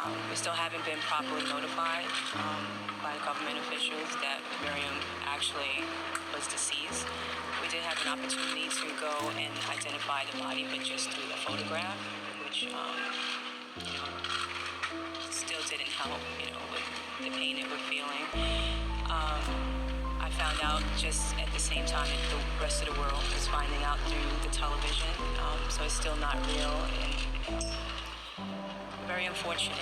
We still haven't been properly notified by government officials that Miriam actually was deceased. We did have an opportunity to go and identify the body, but just through the photograph, which still didn't help, with the pain that we're feeling. I found out just at the same time that the rest of the world was finding out through the television, so it's still not real and very unfortunate.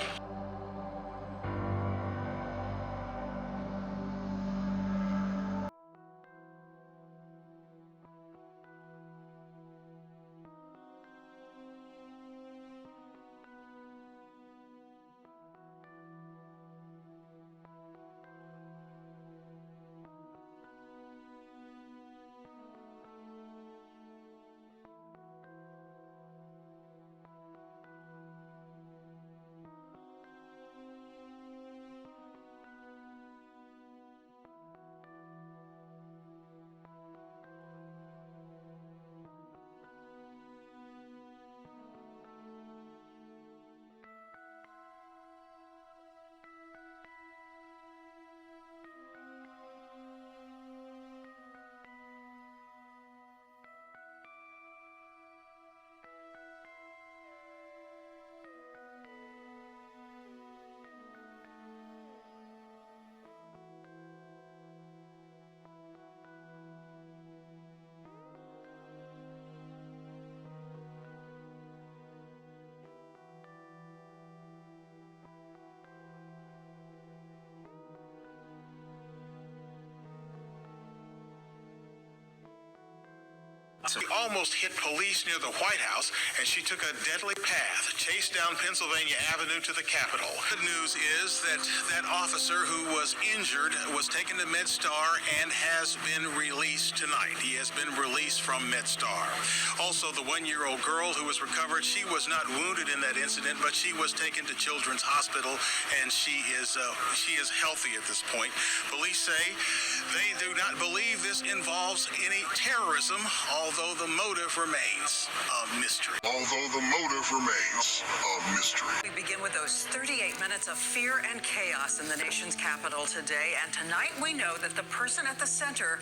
She almost hit police near the White House, and she took a deadly path, chased down Pennsylvania Avenue to the Capitol. The news is that that officer who was injured was taken to MedStar and has been released tonight. He has been released from MedStar. Also, the one-year-old girl who was recovered, she was not wounded in that incident, but she was taken to Children's Hospital, and she is healthy at this point. Police say they do not believe this involves any terrorism, although the motive remains a mystery. We begin with those 38 minutes of fear and chaos in the nation's capital today. And tonight we know that the person at the center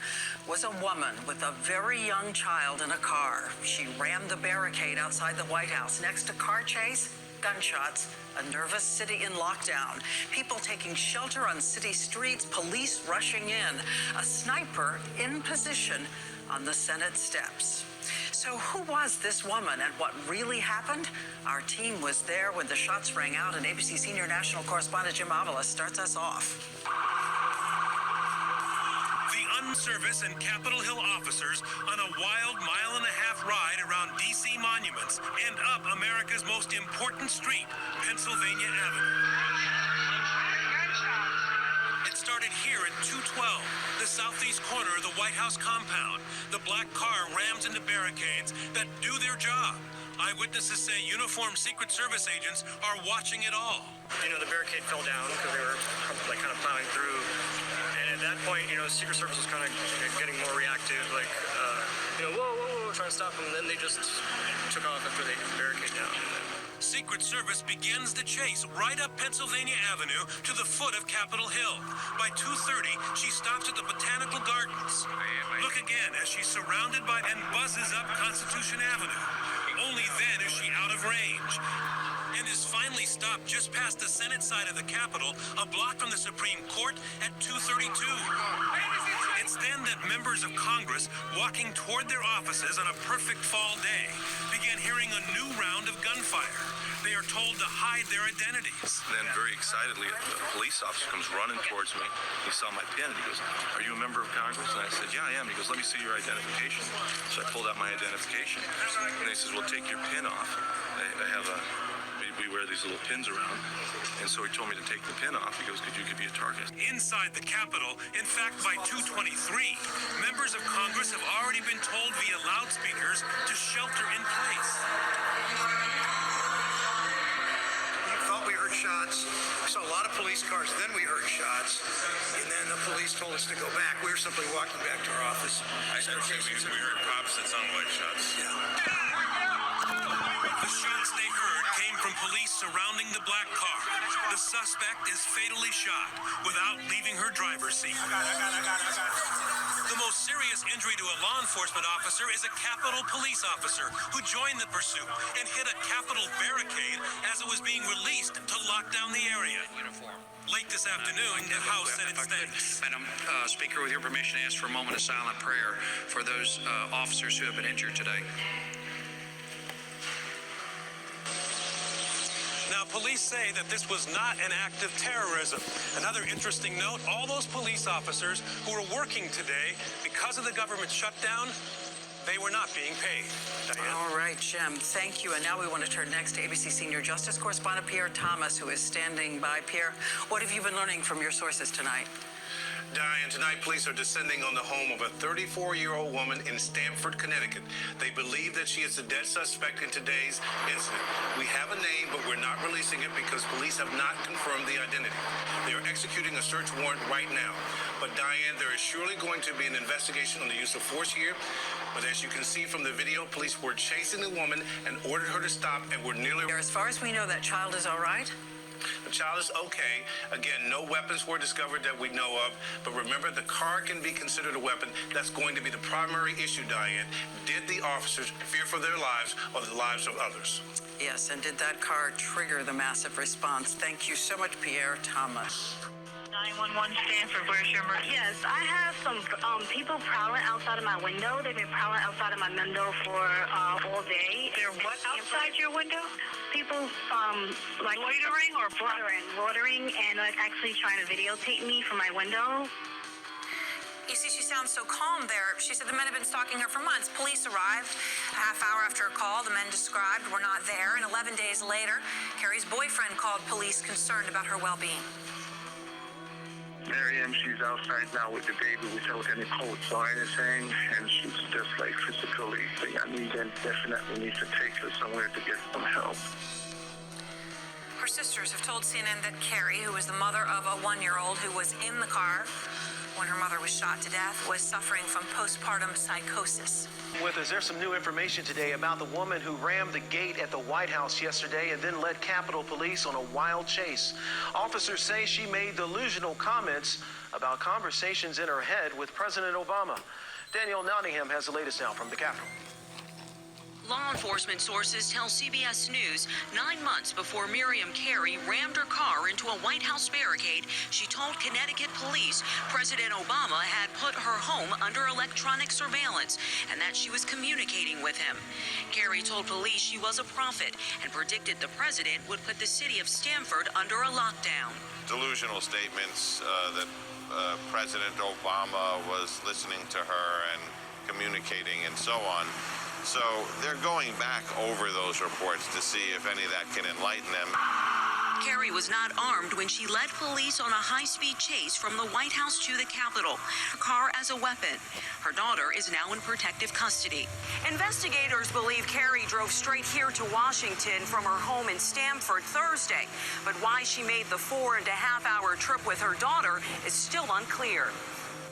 was a woman with a very young child in a car. She rammed the barricade outside the White House. Next, a car chase, gunshots, a nervous city in lockdown, people taking shelter on city streets, police rushing in, a sniper in position on the Senate steps. So who was this woman and what really happened? Our team was there when the shots rang out, and ABC senior national correspondent Jim Avila starts us off. The unservice and Capitol Hill officers on a wild mile-and-a-half ride around D.C. monuments and up America's most important street, Pennsylvania Avenue. It started here at 212, the southeast corner of the White House compound. The black car rams into barricades that do their job. Eyewitnesses say uniformed Secret Service agents are watching it all. The barricade fell down because they were kind of plowing through. And at that point, Secret Service was kind of getting more reactive, whoa, trying to stop them. And then they just took off after they hit the barricade down. Secret Service begins the chase right up Pennsylvania Avenue to the foot of Capitol Hill. By 2:30, she stops at the Botanical Gardens. Look again as she's surrounded by and buzzes up Constitution Avenue. Only then is she out of range and is finally stopped just past the Senate side of the Capitol, a block from the Supreme Court at 2:32. It's then that members of Congress, walking toward their offices on a perfect fall day, began hearing a new round of gunfire. They are told to hide their identities. Then very excitedly, a police officer comes running towards me. He saw my pin and he goes, "Are you a member of Congress?" And I said, "Yeah, I am." He goes, "Let me see your identification." So I pulled out my identification. And he says, "Well, take your pin off." I have we wear these little pins around. And so he told me to take the pin off. He goes, "Could be a target?" Inside the Capitol, in fact, by 2:23, members of Congress have already been told via loudspeakers to shelter in place. We heard shots. We saw a lot of police cars. Then we heard shots. And then the police told us to go back. We were simply walking back to our office. I said, okay, we heard pops that sounded like shots. Yeah. The shots they heard came from from police surrounding the black car. The suspect is fatally shot without leaving her driver's seat. The most serious injury to a law enforcement officer is a Capitol Police officer who joined the pursuit and hit a Capitol barricade as it was being released to lock down the area. Late this afternoon, the House said it stands. Madam Speaker, with your permission, I ask for a moment of silent prayer for those officers who have been injured today. Now, police say that this was not an act of terrorism. Another interesting note, all those police officers who were working today, because of the government shutdown, they were not being paid. Diane? All right, Jim, thank you. And now we want to turn next to ABC Senior Justice Correspondent Pierre Thomas, who is standing by. Pierre, what have you been learning from your sources tonight? Diane, tonight police are descending on the home of a 34-year-old woman in Stamford, Connecticut. They believe that she is the dead suspect in today's incident. We have a name, but we're not releasing it because police have not confirmed the identity. They are executing a search warrant right now. But Diane, there is surely going to be an investigation on the use of force here. But as you can see from the video, police were chasing the woman and ordered her to stop and were nearly... As far as we know, that child is all right? The child is okay. Again, no weapons were discovered that we know of. But remember, the car can be considered a weapon. That's going to be the primary issue, Diane. Did the officers fear for their lives or the lives of others? Yes, and did that car trigger the massive response? Thank you so much, Pierre Thomas. 911 Stanford, where's your emergency? Yes, I have some people prowling outside of my window. They've been prowling outside of my window for all day. They're what outside your window? People like loitering or loitering and like actually trying to videotape me from my window. You see, she sounds so calm there. She said the men have been stalking her for months. Police arrived a half hour after her call. The men described were not there. And 11 days later, Carey's boyfriend called police concerned about her well-being. Miriam, she's outside now with the baby without any coats or anything, and she's just like physically, I definitely need to take her somewhere to get some help. Her sisters have told CNN that Carey, who was the mother of a 1-year-old who was in the car when her mother was shot to death, was suffering from postpartum psychosis. With us, there's some new information today about the woman who rammed the gate at the White House yesterday and then led Capitol Police on a wild chase. Officers say she made delusional comments about conversations in her head with President Obama. Danielle Nottingham has the latest now from the Capitol. Law enforcement sources tell CBS News 9 months before Miriam Carey rammed her car into a White House barricade, she told Connecticut police President Obama had put her home under electronic surveillance and that she was communicating with him. Carey told police she was a prophet and predicted the president would put the city of Stamford under a lockdown. Delusional statements that President Obama was listening to her and communicating and so on. So they're going back over those reports to see if any of that can enlighten them. Carey was not armed when she led police on a high-speed chase from the White House to the Capitol, her car as a weapon. Her daughter is now in protective custody. Investigators believe Carey drove straight here to Washington from her home in Stamford Thursday. But why she made the 4.5-hour trip with her daughter is still unclear.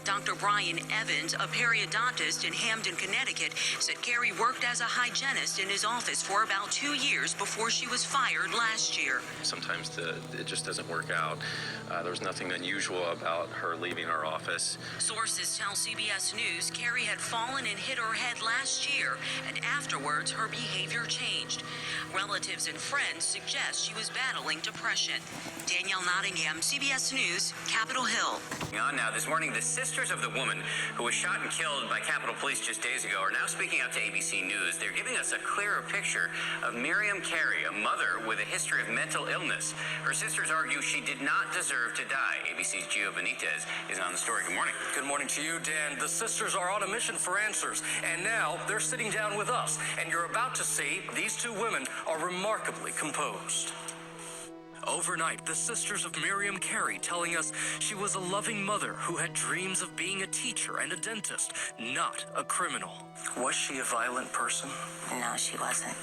Dr. Brian Evans, a periodontist in Hamden, Connecticut, said Carey worked as a hygienist in his office for about 2 years before she was fired last year. Sometimes it just doesn't work out. There was nothing unusual about her leaving our office. Sources tell CBS News Carey had fallen and hit her head last year, and afterwards her behavior changed. Relatives and friends suggest she was battling depression. Danielle Nottingham, CBS News, Capitol Hill. On now, this morning, the sisters of the woman who was shot and killed by Capitol Police just days ago are now speaking out to ABC News. They're giving us a clearer picture of Miriam Carey, a mother with a history of mental illness. Her sisters argue she did not deserve to die. ABC's Gio Benitez is on the story. Good morning. Good morning to you, Dan. The sisters are on a mission for answers, and now they're sitting down with us. And you're about to see these two women are remarkably composed. Overnight, the sisters of Miriam Carey telling us she was a loving mother who had dreams of being a teacher and a dentist, not a criminal. Was she a violent person? No, she wasn't.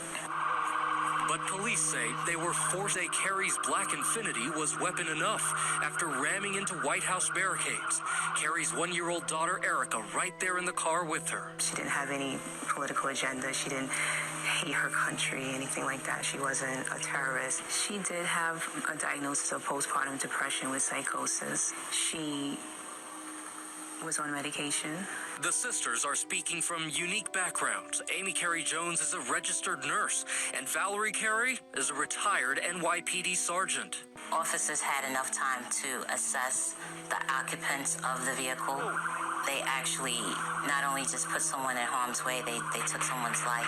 But police say they were forced. Carey's black Infinity was weapon enough after ramming into White House barricades. Carey's 1-year-old daughter, Erica, right there in the car with her. She didn't have any political agenda. She didn't hate her country, anything like that. She wasn't a terrorist. She did have a diagnosis of postpartum depression with psychosis. She was on medication. The sisters are speaking from unique backgrounds. Amy Carey Jones is a registered nurse, and Valerie Carey is a retired NYPD sergeant. Officers had enough time to assess the occupants of the vehicle. They actually not only just put someone in harm's way, they took someone's life.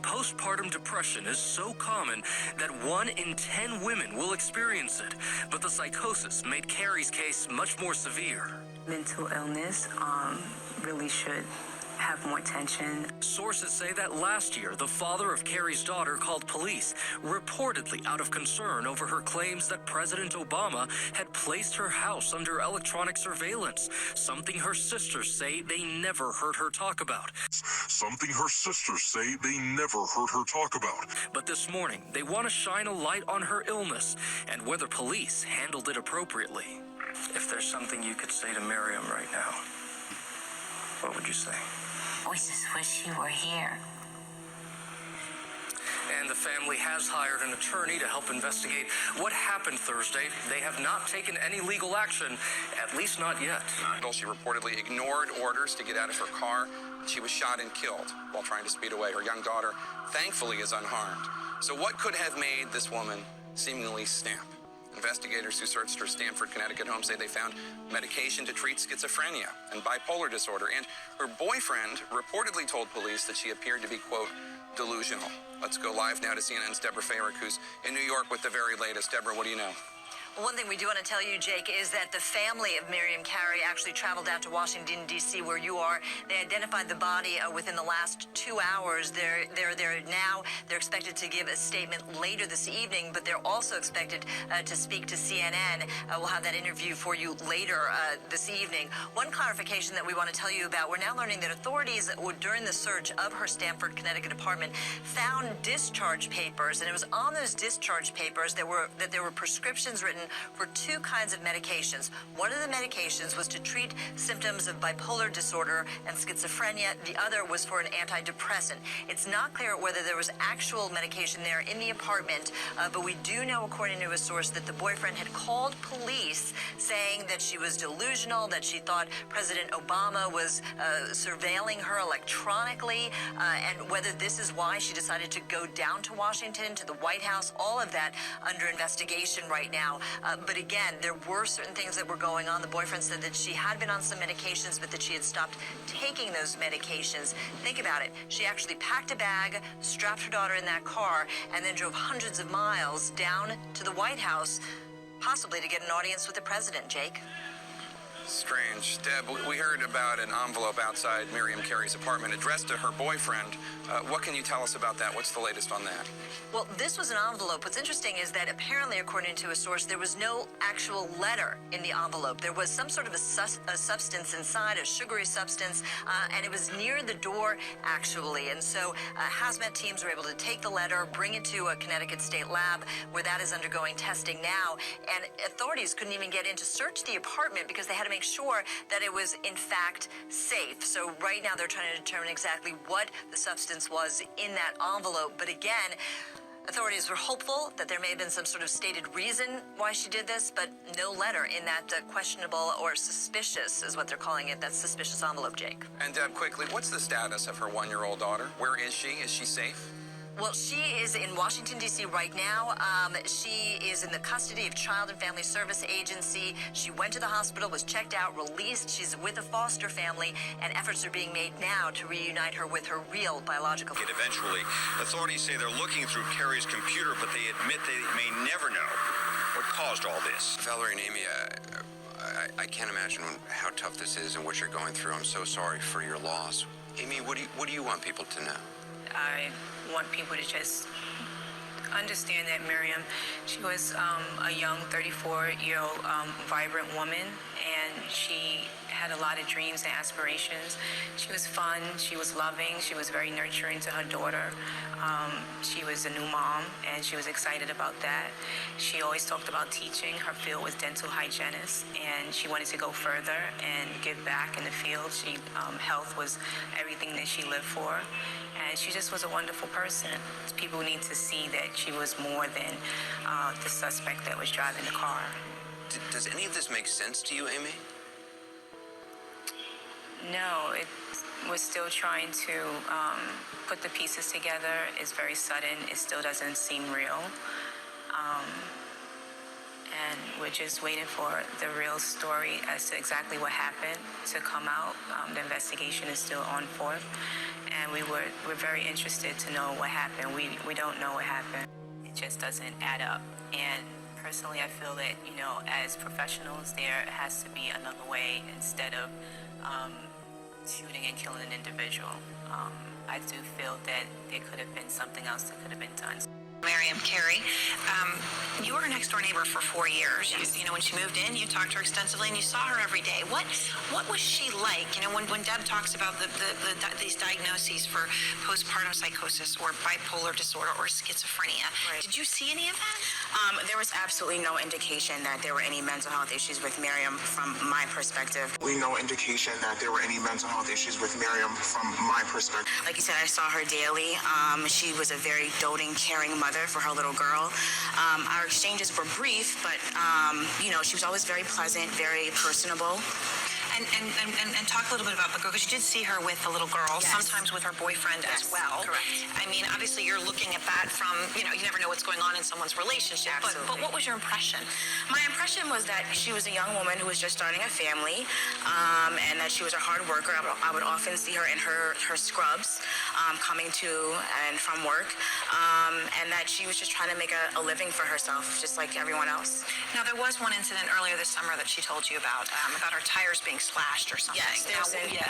Postpartum depression is so common that 1 in 10 women will experience it, but the psychosis made Carey's case much more severe. Mental illness really should have more attention. Sources say that last year, the father of Carey's daughter called police, reportedly out of concern over her claims that President Obama had placed her house under electronic surveillance, something her sisters say they never heard her talk about. But this morning, they want to shine a light on her illness and whether police handled it appropriately. If there's something you could say to Miriam right now, what would you say? We just wish you were here. And the family has hired an attorney to help investigate what happened Thursday. They have not taken any legal action, at least not yet. She reportedly ignored orders to get out of her car. She was shot and killed while trying to speed away. Her young daughter, thankfully, is unharmed. So what could have made this woman seemingly snap? Investigators who searched her Stamford, Connecticut home say they found medication to treat schizophrenia and bipolar disorder, and her boyfriend reportedly told police that she appeared to be, quote, delusional. Let's go live now to CNN's Deborah Farrick, who's in New York with the very latest. Deborah, what do you know? Well, one thing we do want to tell you, Jake, is that the family of Miriam Carey actually traveled down to Washington, D.C., where you are. They identified the body within the last 2 hours. They're there now. They're expected to give a statement later this evening, but they're also expected to speak to CNN. We'll have that interview for you later this evening. One clarification that we want to tell you about, we're now learning that authorities, during the search of her Stamford, Connecticut apartment, found discharge papers, and it was on those discharge papers that there were prescriptions written for 2 kinds of medications. One of the medications was to treat symptoms of bipolar disorder and schizophrenia. The other was for an antidepressant. It's not clear whether there was actual medication there in the apartment, but we do know, according to a source, that the boyfriend had called police saying that she was delusional, that she thought President Obama was surveilling her electronically, and whether this is why she decided to go down to Washington, to the White House. All of that under investigation right now. But again, there were certain things that were going on. The boyfriend said that she had been on some medications, but that she had stopped taking those medications. Think about it. She actually packed a bag, strapped her daughter in that car, and then drove hundreds of miles down to the White House, possibly to get an audience with the president, Jake. Strange. Deb, we heard about an envelope outside Miriam Carey's apartment addressed to her boyfriend. What can you tell us about that? What's the latest on that? Well, this was an envelope. What's interesting is that apparently, according to a source, there was no actual letter in the envelope. There was some sort of a substance inside, a sugary substance, and it was near the door, actually. And so hazmat teams were able to take the letter, bring it to a Connecticut state lab, where that is undergoing testing now. And authorities couldn't even get in to search the apartment because they had to make sure that it was, in fact, safe. So right now, they're trying to determine exactly what the substance was in that envelope. But again, authorities were hopeful that there may have been some sort of stated reason why she did this, but no letter in that questionable or suspicious, is what they're calling it, that suspicious envelope, Jake. And Deb, quickly, what's the status of her 1-year-old daughter? Where is she? Is she safe? Well, she is in Washington, D.C. right now. She is in the custody of Child and Family Service Agency. She went to the hospital, was checked out, released. She's with a foster family, and efforts are being made now to reunite her with her real biological family. Eventually, authorities say they're looking through Carey's computer, but they admit they may never know what caused all this. Valerie and Amy, I can't imagine how tough this is and what you're going through. I'm so sorry for your loss. Amy, what do you want people to know? I want people to just understand that Miriam, she was a young 34-year-old vibrant woman, and she had a lot of dreams and aspirations. She was fun, she was loving, she was very nurturing to her daughter. She was a new mom, and she was excited about that. She always talked about teaching. Her field was dental hygienist, and she wanted to go further and give back in the field. Health was everything that she lived for. and she just was a wonderful person. People need to see that she was more than the suspect that was driving the car. Does any of this make sense to you, Amy? No, we're still trying to put the pieces together. It's very sudden. It still doesn't seem real. And we're just waiting for the real story as to exactly what happened to come out. The investigation is still on forth, and we're very interested to know what happened. We don't know what happened. It just doesn't add up. And personally, I feel that, you know, as professionals, there has to be another way instead of shooting and killing an individual. I do feel that there could have been something else that could have been done. Miriam CAREY, you were her next door neighbor for 4 years. Yes. You know, when she moved in, you talked to her extensively, and you saw her every day. What was she like? You know, when Deb talks about these diagnoses for postpartum psychosis or bipolar disorder or schizophrenia, did you see any of that? There was absolutely no indication that there were any mental health issues with Miriam from my perspective. No indication that there were any mental health issues with Miriam from my perspective. Like you said, I saw her daily. She was a very doting, caring mother for her little girl. Our exchanges were brief, but you know, she was always very pleasant, very personable. And talk a little bit about the girl, because you did see her with the little girl, Yes. sometimes with her boyfriend as well. Correct. I mean, obviously you're looking at that from, you know, you never know what's going on in someone's relationship. But what was your impression? My impression was that she was a young woman who was just starting a family, and that she was a hard worker. I would often see her in her scrubs, coming to and from work, and that she was just trying to make a living for herself, just like everyone else. Now, there was one incident earlier this summer that she told you about her tires being slashed or something. Yes,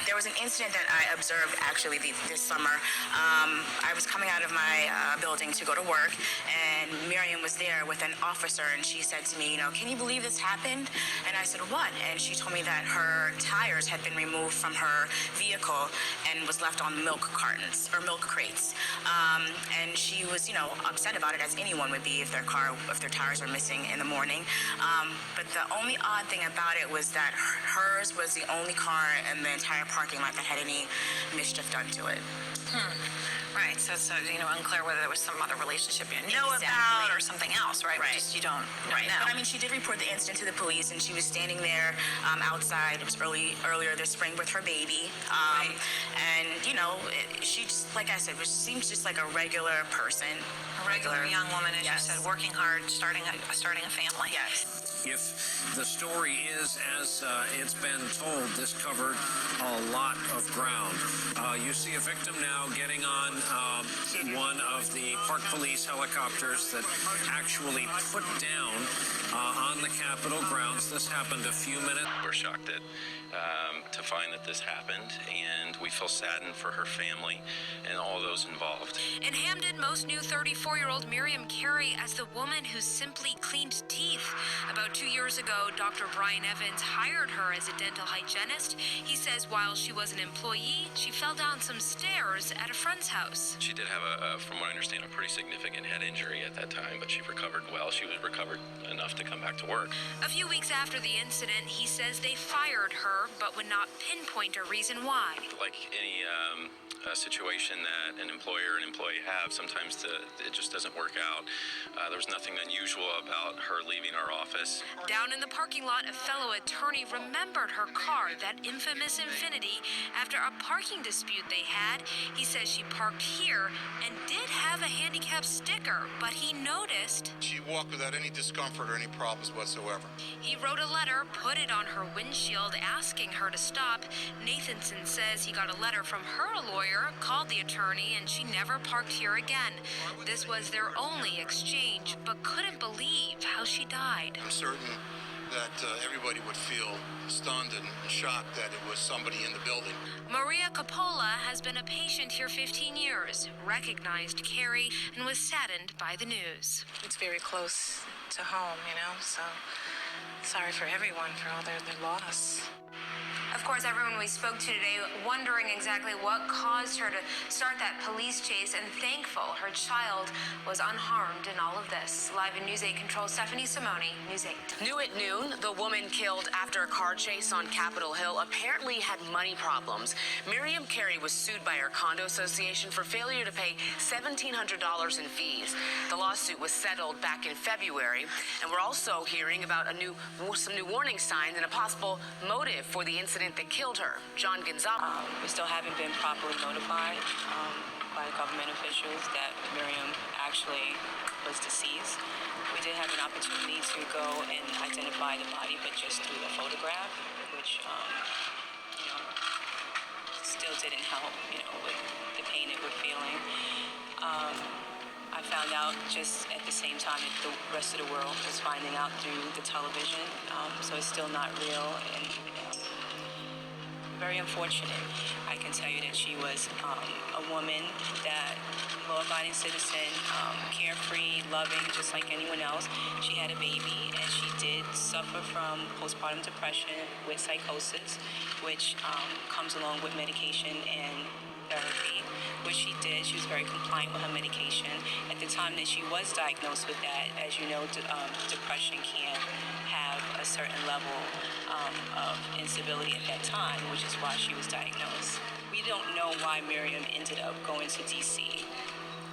there was an incident that I observed actually this summer. I was coming out of my building to go to work, and Miriam was there with an officer, and she said to me, you know, can you believe this happened? And I said, what? And she told me that her tires had been removed from her vehicle and was left on milk cartons or milk crates. And she was, you know, upset about it, as anyone would be if their tires were missing in the morning. But the only odd thing about it was that hers was the only car in the entire parking lot that had any mischief done to it. Right, so you know, unclear whether there was some other relationship you know Exactly. about or something else, right? Right. Just you don't know. But I mean, she did report the incident to the police, and she was standing there outside. It was earlier this spring with her baby. And you know, she just, like I said, seems just like a regular person. A regular young woman, as you said, working hard, starting a family. Yes. If the story is as it's been told, this covered a lot of ground. You see a victim now getting on one of the Park Police helicopters that actually put down on the Capitol grounds. This happened a few minutes. We're shocked to find that this happened, and we feel saddened for her family and all those involved. In Hamden, most knew 34-year-old Miriam CAREY as the woman who simply cleaned teeth. About 2 years ago, Dr. Brian Evans hired her as a dental hygienist. He says while she was an employee, she fell down some stairs at a friend's house. She did have, from what I understand, a pretty significant head injury at that time, but she recovered well. She was recovered enough to come back to work. A few weeks after the incident, he says they fired her, but would not pinpoint a reason why. Like any situation that an employer and employee have, sometimes it just doesn't work out. There was nothing unusual about her leaving our office. Down in the parking lot, a fellow attorney remembered her car, that infamous Infiniti, after a parking dispute they had. He says she parked here and did have a handicap sticker, but he noticed She walked without any discomfort or any problems whatsoever. he wrote a letter, put it on her windshield, asking her to stop. Nathanson says he got a letter from her lawyer, called the attorney, and she never parked here again. This was their only exchange, but couldn't believe how she died. I'm certain that everybody would feel stunned and shocked that it was somebody in the building. Maria Coppola has been a patient here 15 years, recognized CAREY, and was saddened by the news. It's very close to home, you know, so sorry for everyone for all their loss. Of course, everyone we spoke to today wondering exactly what caused her to start that police chase, and thankful her child was unharmed in all of this. Live in News 8 Control, Stephanie Simone, News 8. New at noon, the woman killed after a car chase on Capitol Hill apparently had money problems. Miriam CAREY was sued by her condo association for failure to pay $1,700 in fees. The lawsuit was settled back in February, and we're also hearing about some new warning signs and a possible motive for the incident that killed her. John Gonzalez. We still haven't been properly notified by government officials that Miriam actually was deceased. We did have an opportunity to go and identify the body, but just through a photograph, which still didn't help, with the pain that we're feeling. I found out just at the same time that the rest of the world was finding out through the television, so it's still not real, and very unfortunate. I can tell you that she was a woman that, law-abiding citizen, carefree, loving, just like anyone else. She had a baby, and she did suffer from postpartum depression with psychosis, which comes along with medication and therapy, which she did. She was very compliant with her medication. At the time that she was diagnosed with that, as you know, depression can have a certain level of instability at that time, which is why she was diagnosed. We don't know why Miriam ended up going to D.C.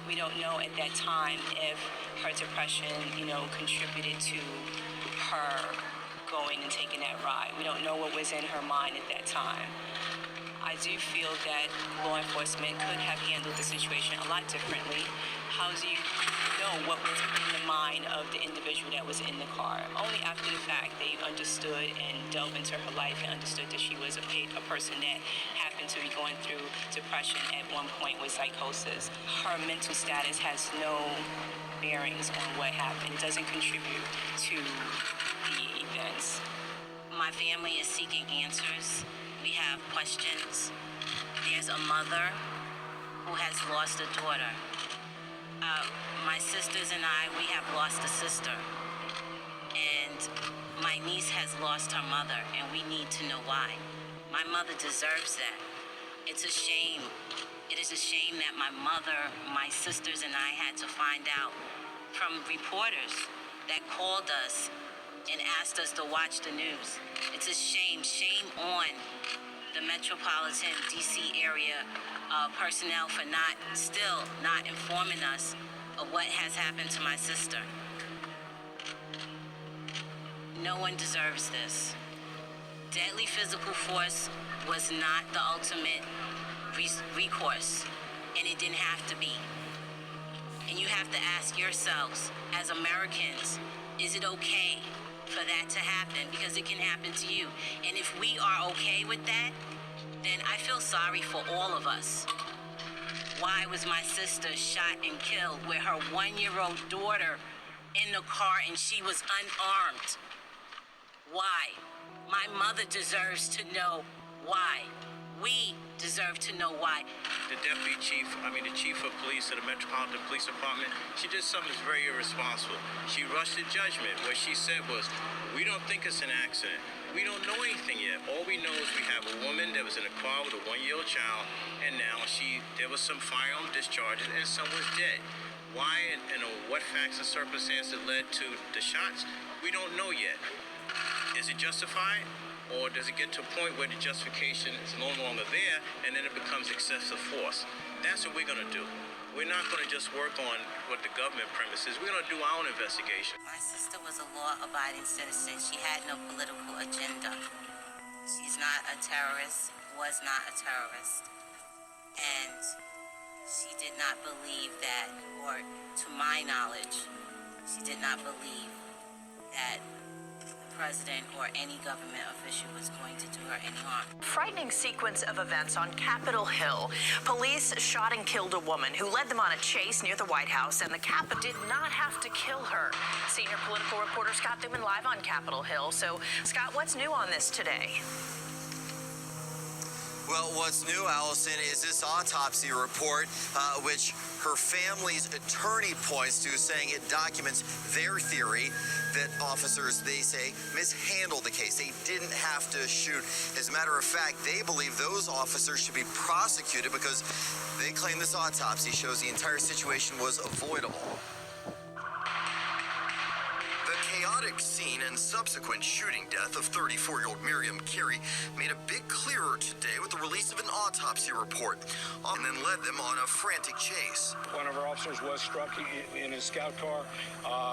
We don't know at that time if her depression, contributed to her going and taking that ride. We don't know what was in her mind at that time. I do feel that law enforcement could have handled the situation a lot differently. How do you know what was in the mind of the individual that was in the car? Only after the fact they understood and delved into her life and understood that she was a person that happened to be going through depression at one point with psychosis. Her mental status has no bearings on what happened. It doesn't contribute to the events. My family is seeking answers. We have questions. There's a mother who has lost a daughter. My sisters and I, we have lost a sister. And my niece has lost her mother, and we need to know why. My mother deserves that. It's a shame. It is a shame that my mother, my sisters, and I had to find out from reporters that called us and asked us to watch the news. It's a shame. Shame on the metropolitan D.C. area personnel for still not informing us of what has happened to my sister. No one deserves this. Deadly physical force was not the ultimate recourse, and it didn't have to be. And you have to ask yourselves, as Americans, is it okay for that to happen? Because it can happen to you. And if we are okay with that, then I feel sorry for all of us. Why was my sister shot and killed with her 1-year-old daughter in the car and she was unarmed? Why? My mother deserves to know why. We deserve to know why. The chief of police of the Metropolitan Police Department, she did something that's very irresponsible. She rushed to judgment. What she said was, we don't think it's an accident. We don't know anything yet. All we know is we have a woman that was in a car with a 1-year-old child, and now there was some firearm discharges, and someone's dead. Why and what facts and circumstances led to the shots, we don't know yet. Is it justified? Or does it get to a point where the justification is no longer there and then it becomes excessive force? That's what we're going to do. We're not going to just work on what the government premises. We're going to do our own investigation. My sister was a law-abiding citizen. She had no political agenda. She's not a terrorist, was not a terrorist. And she did not believe that, or to my knowledge, she did not believe that president or any government official was going to do her any harm. Frightening sequence of events on Capitol Hill. Police shot and killed a woman who led them on a chase near the White House, and the Capitol did not have to kill her. Senior political reporter Scott Newman live on Capitol Hill. So, Scott, what's new on this today? Well, what's new, Allison, is this autopsy report, which her family's attorney points to, saying it documents their theory that officers, they say, mishandled the case. They didn't have to shoot. As a matter of fact, they believe those officers should be prosecuted because they claim this autopsy shows the entire situation was avoidable. The chaotic scene and subsequent shooting death of 34-year-old Miriam CAREY made a bit clearer today with the release of an autopsy report, and then led them on a frantic chase. One of our officers was struck in his scout car.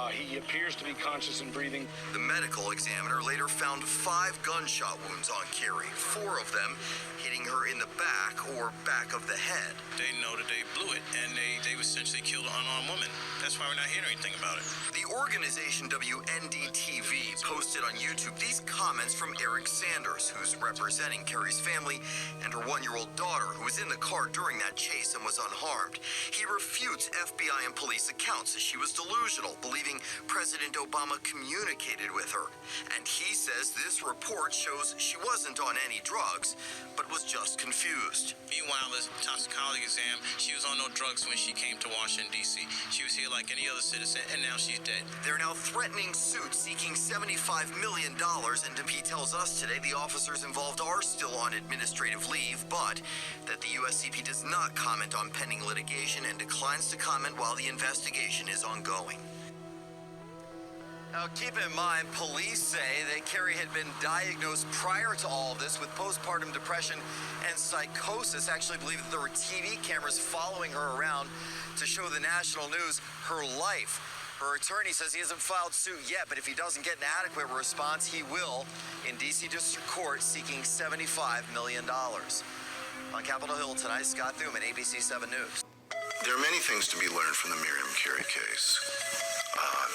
He appears to be conscious and breathing. The medical examiner later found 5 gunshot wounds on CAREY, 4 of them hitting her in the back or back of the head. They know that they blew it, and they essentially killed an unarmed woman. That's why we're not hearing anything about it. The organization WNDTV posted on YouTube these comments from Eric Sanders, who's representing CAREY's family and her 1-year-old daughter, who was in the car during that chase and was unharmed. He refutes FBI and police accounts as she was delusional, believing President Obama communicated with her. And he says this report shows she wasn't on any drugs, but was just confused. Meanwhile, this toxicology exam, she was on no drugs when she came to Washington, D.C. She was here like any other citizen, and now she's dead. They're now threatening suit seeking $75 million, and DePee tells us today the officers involved are still on administrative leave, but that the USCP does not comment on pending litigation and declines to comment while the investigation is ongoing. Now, keep in mind, police say that CAREY had been diagnosed prior to all of this with postpartum depression and psychosis. Actually believe that there were TV cameras following her around to show the national news her life. Her attorney says he hasn't filed suit yet, but if he doesn't get an adequate response, he will in D.C. District Court seeking $75 million. On Capitol Hill tonight, Scott Thuman, ABC 7 News. There are many things to be learned from the Miriam CAREY case.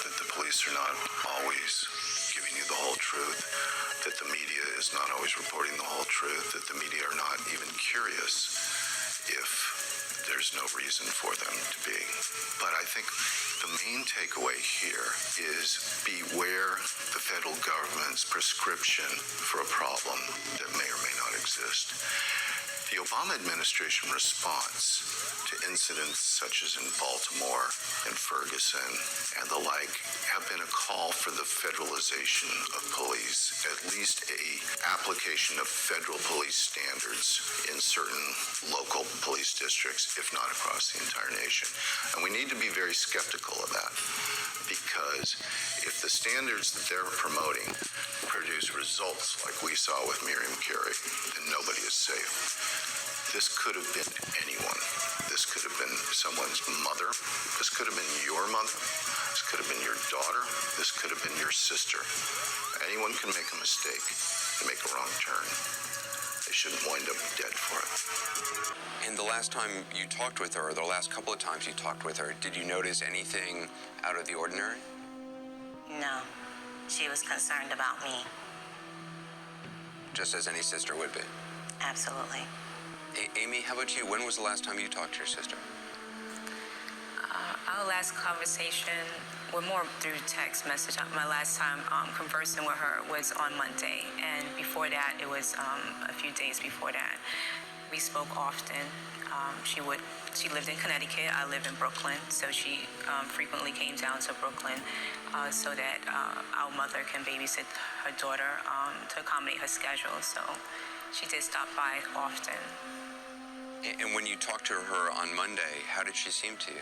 That the police are not always giving you the whole truth, that the media is not always reporting the whole truth, that the media are not even curious if there's no reason for them to be. But I think the main takeaway here is beware the federal government's prescription for a problem that may or may not exist. The Obama administration response to incidents such as in Baltimore and Ferguson and the like have been a call for the federalization of police, at least a application of federal police standards in certain local police districts, if not across the entire nation. And we need to be very skeptical of that, because if the standards that they're promoting produce results like we saw with Miriam CAREY, then nobody is safe. This could have been anyone. This could have been someone's mother. This could have been your mother. This could have been your daughter. This could have been your sister. Anyone can make a mistake and make a wrong turn. They shouldn't wind up dead for it. And the last time you talked with her, or the last couple of times you talked with her, did you notice anything out of the ordinary? No. She was concerned about me. Just as any sister would be? Absolutely. Amy, how about you? When was the last time you talked to your sister? Our last conversation, we're more through text message. My last time conversing with her was on Monday, and before that, it was a few days before that. We spoke often. She lived in Connecticut. I live in Brooklyn, so she frequently came down to Brooklyn so that our mother can babysit her daughter to accommodate her schedule. So she did stop by often. And when you talked to her on Monday, how did she seem to you?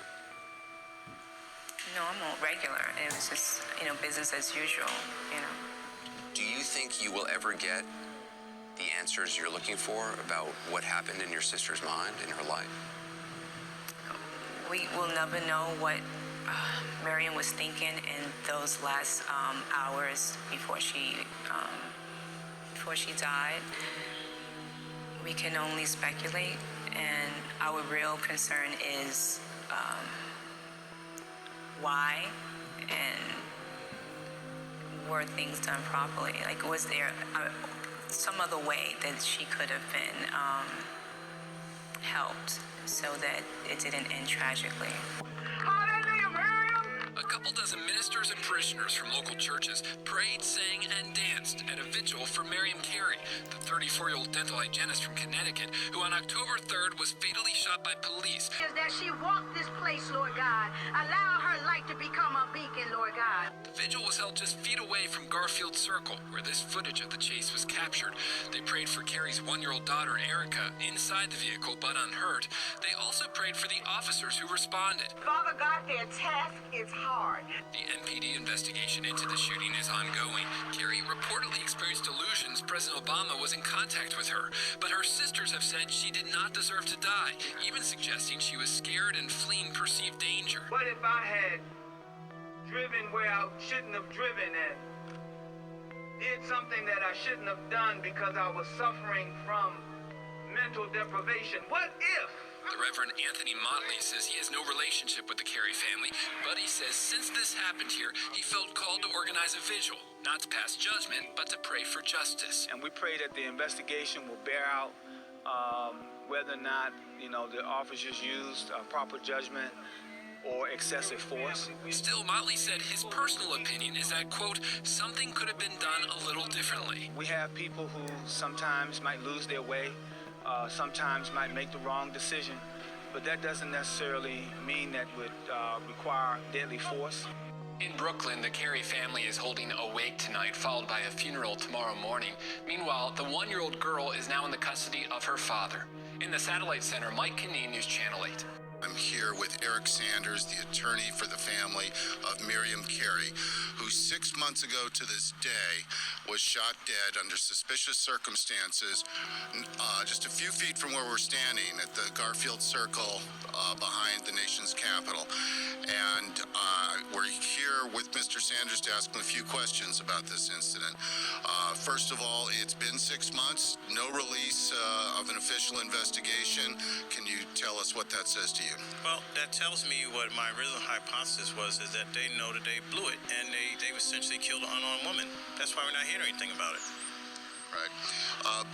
Normal, regular. It was just, business as usual, Do you think you will ever get the answers you're looking for about what happened in your sister's mind, in her life? We will never know what Miriam was thinking in those last hours before she died. We can only speculate, and our real concern is why, and were things done properly? Like, was there some other way that she could have been helped so that it didn't end tragically? Hallelujah, Miriam! couple dozen ministers and parishioners from local churches prayed, sang, and danced at a vigil for Miriam CAREY, the 34-year-old dental hygienist from Connecticut, who on October 3rd was fatally shot by police. Is that she walked this place, Lord God. Allow her light to become a beacon, Lord God. The vigil was held just feet away from Garfield Circle, where this footage of the chase was captured. They prayed for Carey's one-year-old daughter, Erica, inside the vehicle, but unhurt. They also prayed for the officers who responded. Father God, their task is hard. The NPD investigation into the shooting is ongoing. Carey reportedly experienced delusions President Obama was in contact with her, but her sisters have said she did not deserve to die, even suggesting she was scared and fleeing perceived danger. What if I had driven where I shouldn't have driven and did something that I shouldn't have done because I was suffering from mental deprivation? What if? The Reverend Anthony Motley says he has no relationship with the Carey family, but he says since this happened here, he felt called to organize a vigil, not to pass judgment, but to pray for justice. And we pray that the investigation will bear out whether or not, the officers used proper judgment or excessive force. Still, Motley said his personal opinion is that, quote, something could have been done a little differently. We have people who sometimes might lose their way, sometimes might make the wrong decision, but that doesn't necessarily mean that would require deadly force. In Brooklyn, the Carey family is holding a wake tonight, followed by a funeral tomorrow morning. Meanwhile, the one-year-old girl is now in the custody of her father. In the Satellite Center, Mike Kineen, News Channel 8. I'm here with Eric Sanders, the attorney for the family of Miriam CAREY, who 6 months ago to this day was shot dead under suspicious circumstances just a few feet from where we're standing at the Garfield Circle behind the nation's capital. And we're here with Mr. Sanders to ask him a few questions about this incident. First of all, it's been 6 months, no release of an official investigation. Can you tell us what that says to you? Well, that tells me what my original hypothesis was, is that they know that they blew it, and they essentially killed an unarmed woman. That's why we're not hearing anything about it. Right.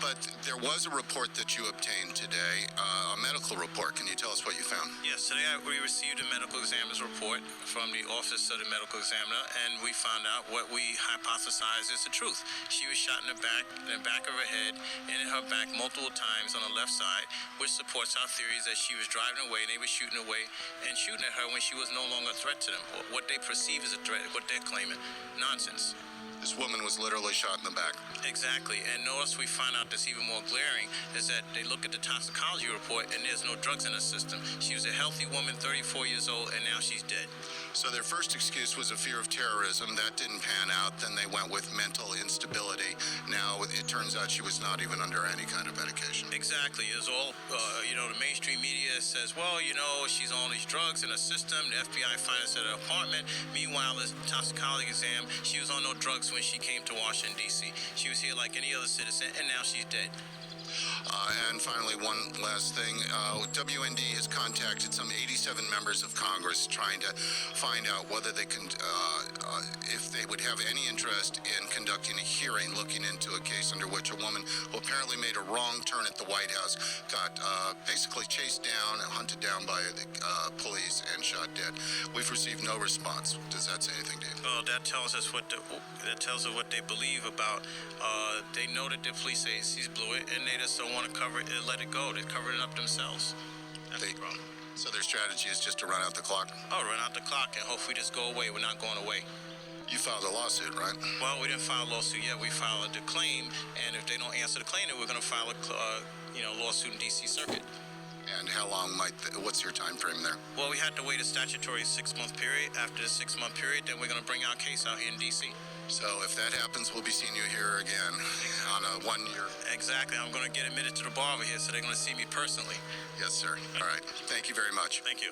But there was a report that you obtained today, a medical report. Can you tell us what you found? Yes, today we received a medical examiner's report from the Office of the Medical Examiner, and we found out what we hypothesized is the truth. She was shot in the back of her head, and in her back multiple times on the left side, which supports our theories that she was driving away, and they were shooting away and shooting at her when she was no longer a threat to them. What they perceive as a threat, what they're claiming. Nonsense. This woman was literally shot in the back. Exactly. And notice we find out that's even more glaring is that they look at the toxicology report and there's no drugs in her system. She was a healthy woman, 34 years old, and now she's dead. So their first excuse was a fear of terrorism. That didn't pan out. Then they went with mental instability. Now it turns out she was not even under any kind of medication. Exactly. It's all, the mainstream media says, well, she's on these drugs in her system. The FBI finds her at her apartment. Meanwhile, this toxicology exam, she was on no drugs when she came to Washington, D.C. She was here like any other citizen, and now she's dead. And finally, one last thing. WND has contacted some 87 members of Congress trying to find out whether they can, if they would have any interest in conducting a hearing looking into a case under which a woman who apparently made a wrong turn at the White House got basically chased down and hunted down by the police and shot dead. We've received no response. Does that say anything to you? Well, that tells us what they believe about. They know that the police agencies blew it, and they just don't want to cover it and let it go. They're covering it up themselves. That's the problem. So their strategy is just to run out the clock? Oh, run out the clock and hopefully just go away. We're not going away. You filed a lawsuit, right? Well, we didn't file a lawsuit yet. We filed a claim, and if they don't answer the claim, then we're going to file a lawsuit in D.C. Circuit. And how long what's your time frame there? Well, we had to wait a statutory 6-month period. After the 6-month period, then we're going to bring our case out here in D.C. So if that happens, we'll be seeing you here again on a 1 year. Exactly. I'm going to get admitted to the bar over here, so they're going to see me personally. Yes, sir. All right. Thank you very much. Thank you.